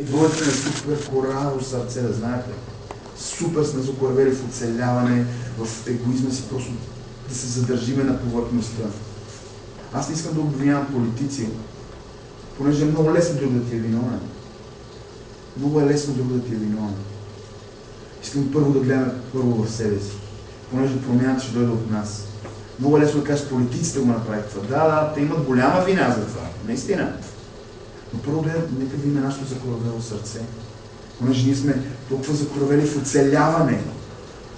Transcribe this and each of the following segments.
Идолите на супер кораво сърце, да знаете. Супер сме закоравели в оцеляване, в егоизма си, просто да се задържиме на повърхността. Аз не искам да обвинявам политици, понеже е много лесно друг да ти е виновен. Много е лесно друг да ти е виновен. Искам първо да гледаме първо в себе си, понеже промяната ще дойде от нас. Много е лесно да кажеш, политиците го направят това. Да, те имат голяма вина за това, наистина. Но първо нека видим нашето закоравело сърце. Понеже ние сме толкова закоравели в оцеляване.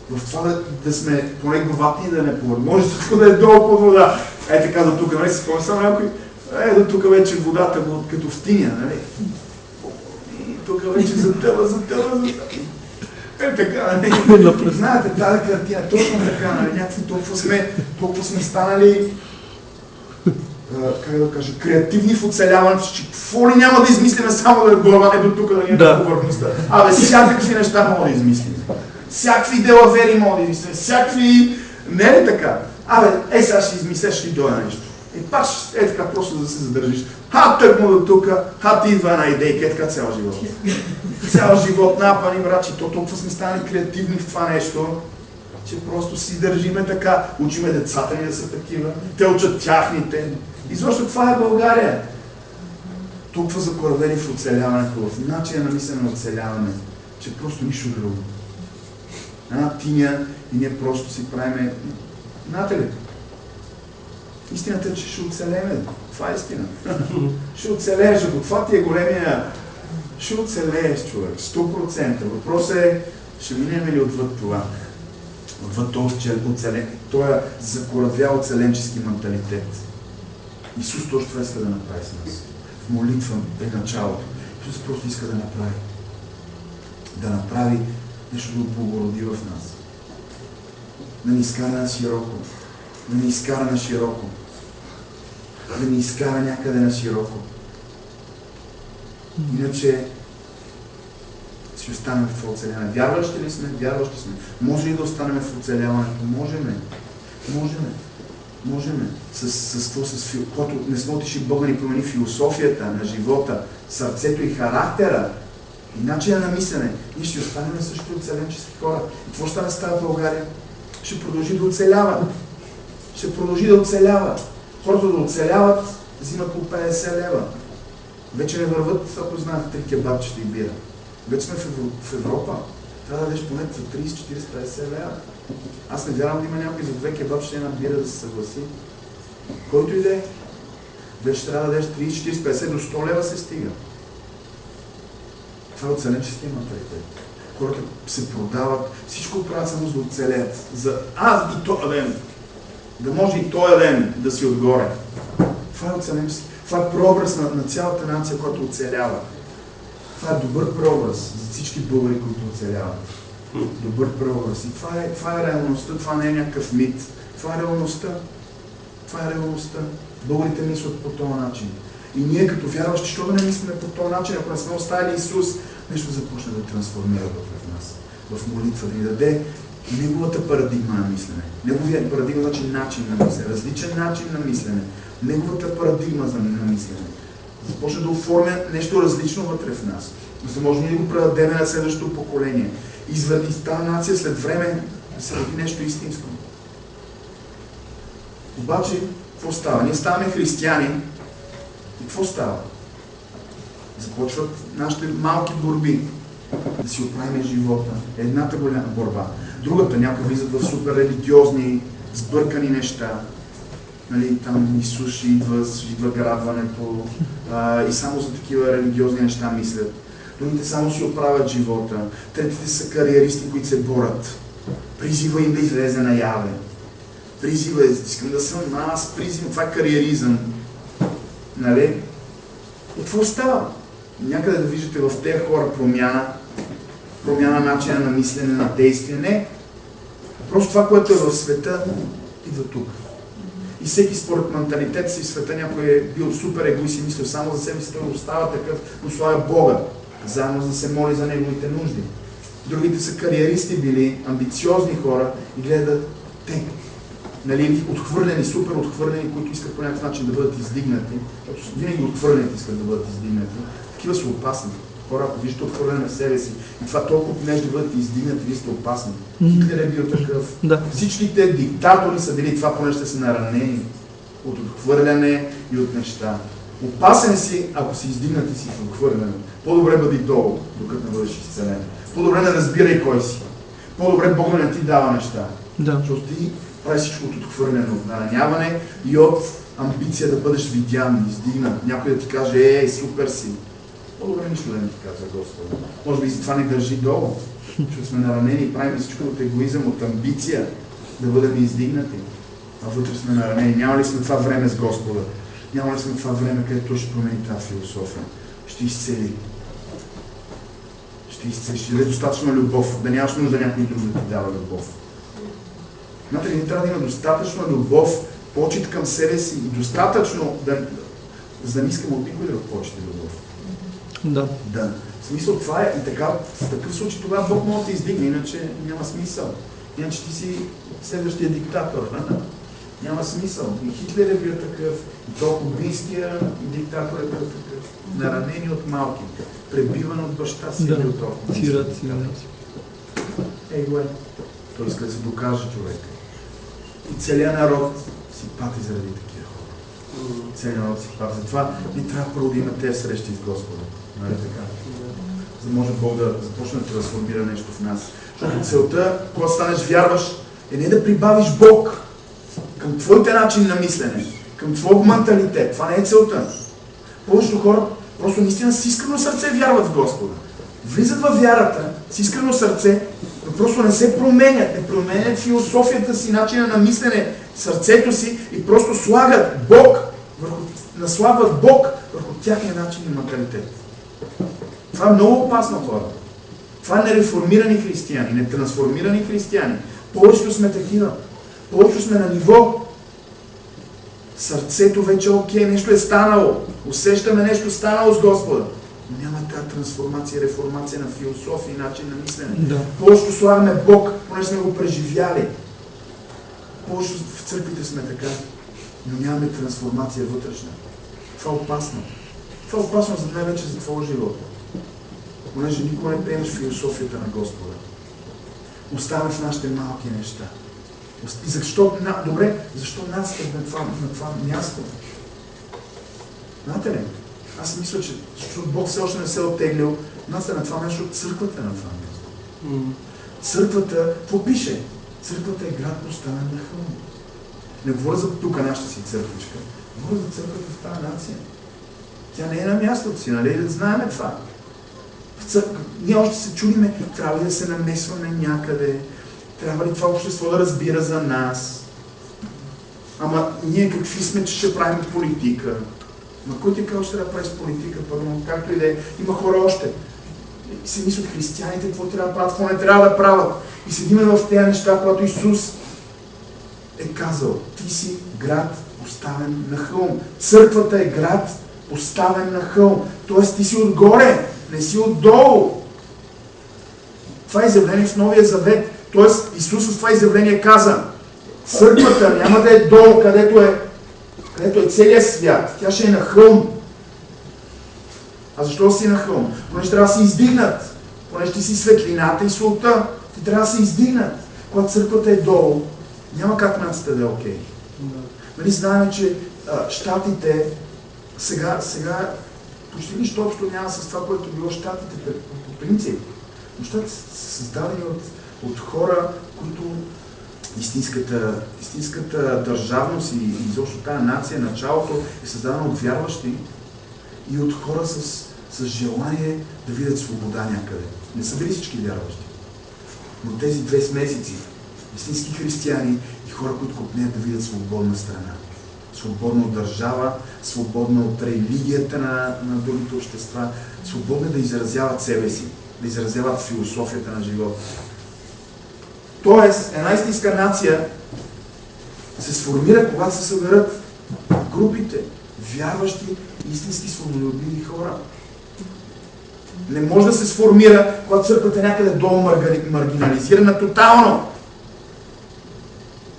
В това да сме поне главата ни да не повърнем. Може всичко да е долу под вода. Така до тук, нали си спомня само някой. До тук вече водата като в тиня, нали? И тук вече затъва. Така, нали? Знаете, тази картина, точно така, нали? Някакви толкова сме станали, как да кажа, креативни в оцеляването, че какво ли няма да измислиме, само да глава не до тук, да ни е до повърхността. Всякакви неща мога да измислим. Всякакви делавери мога да измислим, всякакви... Не е така? Сега ще измисля, ще ти дойде нещо. И пак така просто да се задържиш. Тъкмо до тук, ти идва една идейка, така цял живот. Цял живот напани, брачи, толкова сме станали креативни в това нещо, че просто си държиме така. Учиме децата ни да са такива, те учат тяхните. Изобщо това е България. Толкова закоравели в оцеляването, в начина на мислене на оцеляване, че просто нищо друго. Една тиня и ние просто си правиме... Знаете ли? Истината е, че ще оцелеме. Това е истина. Ще оцелееш, ако това ти е големия... Ще оцелееш, човек. 100%. Въпросът е, ще минем ли отвъд това? Отвъд този закоравял оцеленчески менталитет. Исус точно това иска да направи с нас. В молитва е началото. Исус просто иска да направи. Да направи нещо да благороди в нас. Да ни изкара на широко. Да ни изкара на широко. Да ни изкара някъде на широко. Иначе ще останем в оцеляване. Вярващи ли сме? Вярващи сме. Може ли да останем в оцеляването? Можем. Когато не сме отишли, Бога ни промени философията на живота, сърцето и характера и начина на мислене. Ние ще останем също оцеленчески хора. И какво ще стане с тази България? Ще продължи да оцелява. Хората да оцеляват, взимат по 50 лева. Вече не върват, ако знаете, 3 кебабчета и бира. Вече сме в Европа. Трябва да дадеш поне за 30, 40, 50 лева. Аз не вярвам да има някой за 2 кебабчета и една бира да се съгласи. Който и да е. Вече трябва да дадеш 30, 40, 50 до 100 лева се стига. Това е оцеленческия менталитет. Хората се продават, всичко правят само за да оцелеят. И този ден. Да може и този ден да си отгоре. Това е оцеленчески. Това е прообраз на цялата нация, която оцелява. Това е добър прообраз за всички българи, които оцеляват. Добър прообраз. И това е реалността, това не е някакъв мит. Това е реалността. Българите мислят по този начин. И ние като вярващи, що да не мислим по този начин, ако не сме оставили Исус, нещо започне да трансформира в нас. В молитва, да ни даде неговата парадигма на мислене. Неговият парадигма значи начин на мислене. Различен начин на мислене. Неговата парадигма на мислене. Започне да оформя нещо различно вътре в нас. За да можем да го предадем на следващото поколение. Извади тази нация след време да се роди нещо истинско. Обаче, какво става? Ние ставаме християни и какво става? Започват нашите малки борби да си оправим живота. Едната голяма борба. Другата, някои влизат в супер религиозни, сбъркани неща. Нали, там Исус идва грабването и само за такива религиозни неща мислят. Другите само си оправят живота. Третите са кариеристи, които се борят. Призива им да излезе наяве. Искам да съм призива, това е кариеризъм. Нали? И какво става? Някъде да виждате в тези хора промяна начина на мислене, на действие. Не. Просто това, което е в света, идва тук. И всеки според менталитет си в света някой е бил супер егоист и мислил само за себе си, той остава такъв, но славя Бога, заедно за да се моли за неговите нужди. Другите са кариеристи били, амбициозни хора и гледат те. Нали, отхвърлени, супер отхвърлени, които искат по някакъв начин да бъдат издигнати. Винаги отхвърлените искат да бъдат издигнати. Такива са опасни. Хора, ако виждате отхвърляне на себе си и това толкова нещо да бъдете издигнати, вие сте опасни. Хитлер е бил такъв. Да. Всичките диктатори са били това, понеже са наранени от отхвърляне и от неща. Опасен си, ако си издигнат и си в отхвърляне. По-добре бъди долу, докато не бъдеш изцелен. По-добре не разбирай кой си. По-добре Бог да не ти дава неща. Да. Защото ти правиш всичко от отхвърляне, от нараняване и от амбиция да бъдеш видян, издигнат. Някой да ти каже, ей, супер си. По-добре нищо да не ти казва Господа. Може би и това не държи долу, защото сме наранени и правим всичко от егоизъм, от амбиция да бъдем издигнати. А вътре сме наранени. Няма ли сме това време с Господа? Няма ли сме това време, където Той ще промени тази философия? Ще изцели. Ще даде достатъчно любов, да нямаш нужда някой друг да ти дава любов. Знаете ли, не трябва да има достатъчно любов, почит към себе си и достатъчно за да не искам от никой друг почит и любов. Да. В смисъл това е и така, в такъв случай тогава Бог може да те издигне, иначе няма смисъл. Иначе ти си следващия диктатор. Няма смисъл. И Хитлер е бил такъв, и толкова диктатор е бил такъв. Наранени от малки, пребиван от баща си или от толкова. Ей го е. Той иска да се докаже човек. И целият народ си пати заради такива хора. Целият народ си пати. Затова не трябва първо да има тези срещи с Господа. Нали така? За да може Бог да започне да трансформира нещо в нас. Защото целта, когато станеш вярваш, е не да прибавиш Бог към твоите начин на мислене, към твой менталитет. Това не е целта. Повечето хора просто наистина с искрено сърце вярват в Господа. Влизат във вярата с искрено сърце, но просто не се променят, не променят философията си, начина на мислене, сърцето си и просто слагат Бог, наслабват Бог върху тяхния начин и менталитет. Това е много опасно, хора. Това е нереформирани християни, нетрансформирани християни. Повечето сме такива. Повечето сме на ниво. Сърцето вече окей, нещо е станало. Усещаме нещо станало с Господа. Но няма тази трансформация, реформация на философия и начин на мислене. Да. Повечето слагаме Бог, понеже сме го преживяли. Повечето в църквите сме така, но нямаме трансформация вътрешна. Това е опасно. Това е опасно за най-вече за твоя живот. Понеже никога не приемаш философията на Господа. Оставаме в нашите малки неща. И защо нас сте на това място? Знаете ли? Аз мисля, че защото Бог все още не се е оттеглил, нас е на това място, защото църквата е на това място. Църквата, какво пише? Църквата е град поставен на хълм. Не говоря за тук нашата си църквичка, говоря за църквата в тази нация. Тя не е на мястото си, нали? Да знаем това. Ние още се чудиме, трябва ли да се намесваме някъде, трябва ли това общество да разбира за нас. Ама ние какви сме, че ще правим политика? Ма кой ти казва, ще да правиш политика? Първо, както и да е. Има хора още. И си мислят християните, какво трябва да правят, какво не трябва да правят. И седиме в тези неща, когато Исус е казал, ти си град поставен на хълм. Църквата е град поставен на хълм. Тоест ти си отгоре, не си отдолу. Това е изявление в Новия Завет. Тоест Исус с това изявление каза, църквата няма да е долу, където е целият свят. Тя ще е на хълм. А защо си на хълм? Понеже трябва да се издигнат. Понеже ти си светлината и солта. Ти трябва да се издигнат. Когато църквата е долу, няма как нацията да е окей. Нали знаем, че щатите сега почти нищо общо няма с това, което било щатите по принцип. Но щатите са създадени от хора, които истинската държавност и изобщо тази нация, началото е създадена от вярващи и от хора с желание да видят свобода някъде. Не са били всички вярващи. Но тези две смесици, истински християни и хора, които копнеят да видят свободна страна. Свободна от държава, свободна от религията на другите общества, свободна да изразяват себе си, да изразяват философията на живота. Тоест, една истинска нация се сформира, когато се съберат групите, вярващи, истински свободолюбиви хора. Не може да се сформира, когато църквата е някъде долу маргинализирана тотално.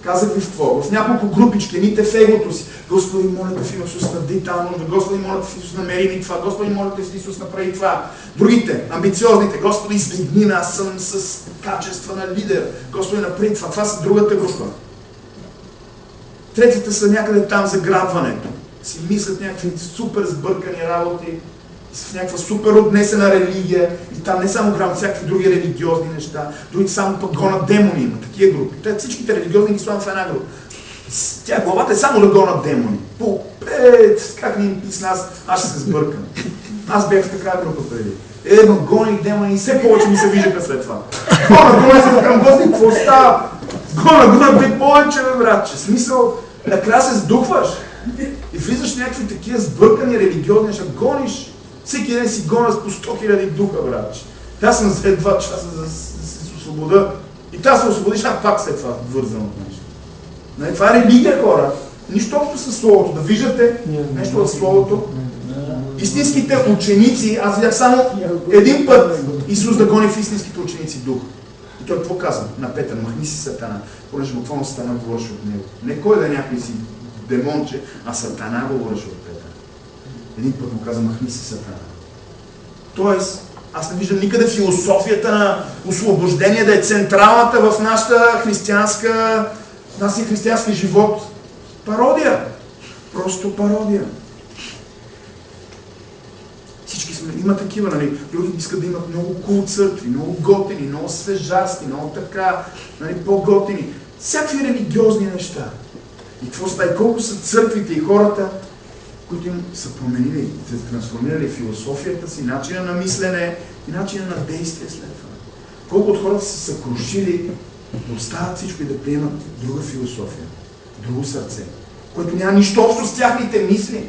Казах ви в това, в няколко групички, едните в егото си. Господи, моля те в Исус, нади тази нужда. Господи, моля те в Исус, намери ми това. Господи, моля те в Исус, направи това. Другите, амбициозните, Господи, издигни ме, аз съм с качества на лидер. Господи, направи това. Това са другата група. Третите са някъде там за грабването. Си мислят някакви супер сбъркани работи, в някаква супер отнесена религия и там не само грабват, всякакви други религиозни неща. Другите само пък гонят демони, има такива групи. Те всичките религиозни ги слагат в една група. Тя главата е само да гонят демони. Как не им писна, аз ще се сбъркам. Аз бях в такава група преди. Гони демони и все повече ми се виждаха след това. Гона се към Господи, какво става? Гона, бе повече, бе, братче. Смисъл, накрая се сдухваш и влизаш в някакви такива сбъркани религиозни неща. Гониш, всеки ден си гона с по 100 000 духа, братче. Тя съм след 2 часа за да се освобода. И тя се освободиш, а пак след това вързано от нещо. Това е религия, хора. Нищо общо със Словото. Да виждате нещо в Словото. Истинските ученици, аз видях само един път Исус да гони в истинските ученици дух. И той какво казва на Петър? Махни си Сатана, понеже буквално Сатана говореше от него. Не кой да е някой си демонче, а Сатана говореше от Петър. Един път му каза, махни си Сатана. Тоест, аз не виждам никъде философията на освобождение да е централната в нашия християнски живот. Пародия. Просто пародия. Всички сме, има такива, нали, други искат да имат много кул църкви, много готини, много свежасти, много така, нали, по-готини. Всякакви религиозни неща. И какво става? Колко са църквите и хората, които им са променили, са трансформирали философията си, начина на мислене и начина на действие след това. Колко от хората са съкрушили да оставят всичко и да приемат друга философия, друго сърце, което няма нищо общо с тяхните мисли.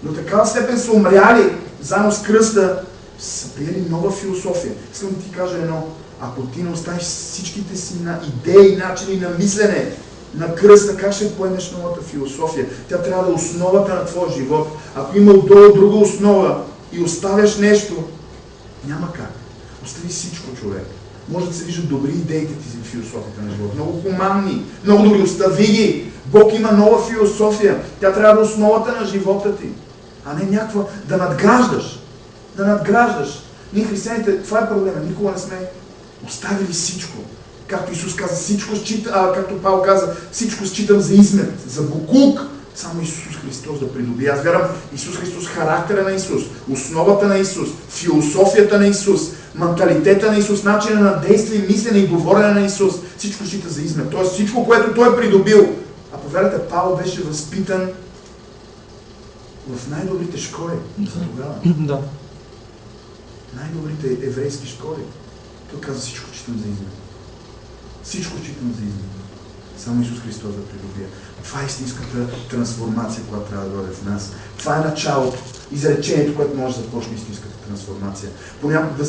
До такава степен са умряли заедно с кръста, са приели нова философия. Искам да ти кажа едно, ако ти не оставиш всичките си на идеи, начини на мислене на кръста, как ще поемеш новата философия? Тя трябва да е основата на твоя живот. Ако има отдолу друга основа и оставяш нещо, няма как. Остави всичко, човек. Може да се виждат добри идеите ти за философията на живота. Много хуманни, много добри. Остави ги. Бог има нова философия. Тя трябва да е основата на живота ти. А не някаква да надграждаш. Да надграждаш. Ние християните, това е проблема. Никога не сме оставили всичко. Както Исус каза, всичко счита, както Павел каза, всичко считам за измет, за бокук. Само Исус Христос да придоби. Аз вярвам Исус Христос, характера на Исус, основата на Исус, философията на Исус, менталитета на Исус, начина на действие, мислене и говорене на Исус. Всичко счита за измет. Тоест всичко, което Той е придобил. А повярвайте, Павел беше възпитан в най-добрите школи за тогава. Да. Най-добрите еврейски школи. Той каза, всичко считам за измет. Всичко считам за измет. Само Исус Христос да придобие. Това е истинската трансформация, която трябва да дойде в нас. Това е началото, изречението, което може да започне истинската трансформация. Понякога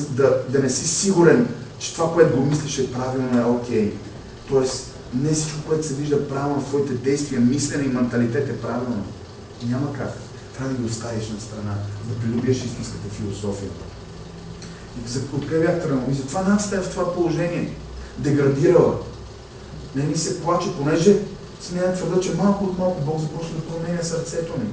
да не си сигурен, че това, което го мислиш е правилно, е окей. Тоест, не всичко, което се вижда правилно в твоите действия, мислене и менталитет е правилно. Няма как. Трябва да ги оставиш на страна, да придобиеш истинската философия. И откъде бях тръгнал? И затова нацията е в това положение. Деградирала. Не ми се плаче, понеже смея твърда, че малко от малко Бог започва да променя сърцето ми.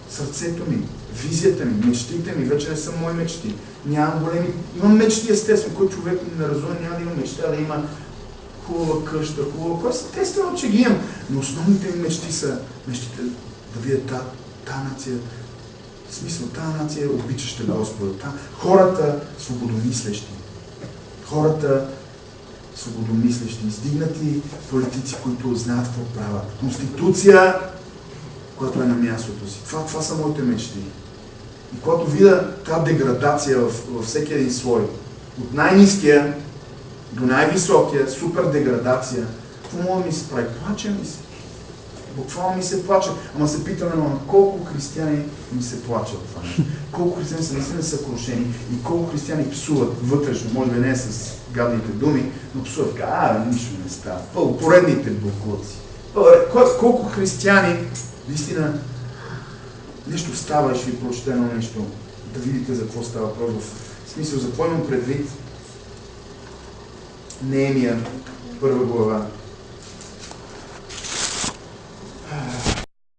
Сърцето ми, визията ми, мечтите ми, вече не са мои мечти. Нямам големи... Имам мечти, естествено, който човек неразумен няма да има мечта, да има хубава къща, хубава... Естествено, че ги имам. Но основните ми мечти са мечтите да видя тази нация. В смисъл, тази нация е обичаща Господа. Хората свободомислещи. Хората свободомислещи, издигнати политици, които знаят какво правят. Конституция, която е на мястото си. Това са моите мечти. И когато видя тази деградация във всеки един слой, от най-ниския до най-високия, супер деградация, какво мога да ми се прави? Плаче ми се. Буквално ми се плаче. Ама се питаме, колко християни ми се плачат това нещо. Колко християни са наистина съкрушени и колко християни псуват вътрешно, може би не с гадните думи, но псуват, нищо не става. Поредните буклуци. Колко християни наистина нещо става и ще ви прочета едно нещо, да видите за какво става въпрос. В смисъл, за какво имам предвид? Неемия, 1 глава.